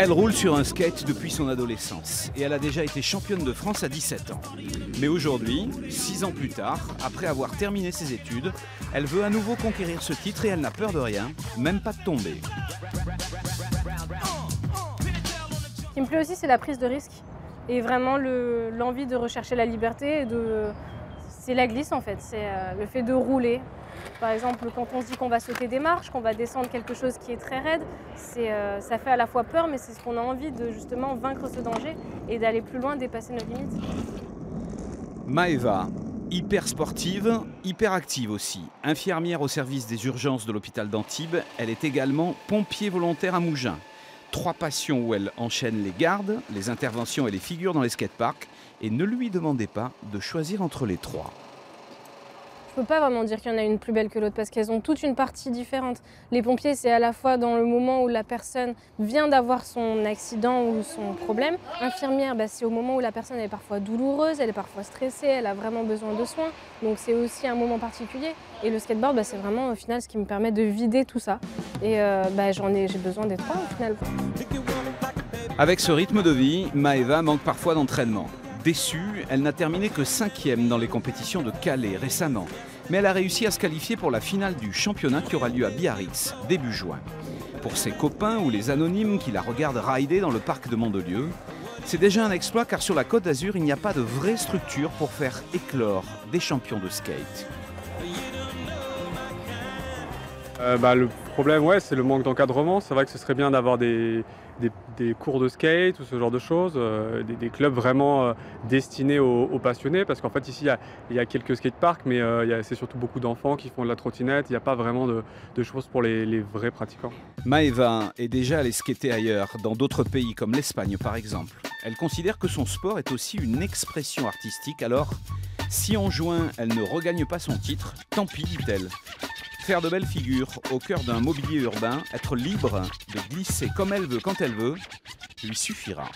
Elle roule sur un skate depuis son adolescence et elle a déjà été championne de France à 17 ans. Mais aujourd'hui, 6 ans plus tard, après avoir terminé ses études, elle veut à nouveau conquérir ce titre et elle n'a peur de rien, même pas de tomber. Ce qui me plaît aussi, c'est la prise de risque et vraiment l'envie de rechercher la liberté. C'est la glisse en fait, c'est le fait de rouler. Par exemple, quand on se dit qu'on va sauter des marches, qu'on va descendre quelque chose qui est très raide, ça fait à la fois peur, mais c'est ce qu'on a envie de justement vaincre ce danger et d'aller plus loin, dépasser nos limites. Maeva, hyper sportive, hyper active aussi. Infirmière au service des urgences de l'hôpital d'Antibes, elle est également pompier volontaire à Mougins. 3 passions où elle enchaîne les gardes, les interventions et les figures dans les skateparks. Et ne lui demandez pas de choisir entre les 3. Je ne peux pas vraiment dire qu'il y en a une plus belle que l'autre parce qu'elles ont toutes une partie différente. Les pompiers, c'est à la fois dans le moment où la personne vient d'avoir son accident ou son problème. Infirmière, c'est au moment où la personne est parfois douloureuse, elle est parfois stressée, elle a vraiment besoin de soins. Donc c'est aussi un moment particulier. Et le skateboard, c'est vraiment au final ce qui me permet de vider tout ça. Et j'ai besoin des 3 au final. Avec ce rythme de vie, Maeva manque parfois d'entraînement. Déçue, elle n'a terminé que 5e dans les compétitions de Calais récemment. Mais elle a réussi à se qualifier pour la finale du championnat qui aura lieu à Biarritz, début juin. Pour ses copains ou les anonymes qui la regardent rider dans le parc de Mandelieu, c'est déjà un exploit car sur la Côte d'Azur, il n'y a pas de vraie structure pour faire éclore des champions de skate. Le problème, c'est le manque d'encadrement. C'est vrai que ce serait bien d'avoir des cours de skate ou ce genre de choses, des clubs vraiment destinés aux passionnés. Parce qu'en fait, ici, il y a quelques skateparks, mais c'est surtout beaucoup d'enfants qui font de la trottinette. Il n'y a pas vraiment de choses pour les vrais pratiquants. Maeva est déjà allée skater ailleurs, dans d'autres pays comme l'Espagne par exemple. Elle considère que son sport est aussi une expression artistique. Alors, si en juin, elle ne regagne pas son titre, tant pis, dit-elle. Faire de belles figures au cœur d'un mobilier urbain, être libre de glisser comme elle veut quand elle veut, lui suffira.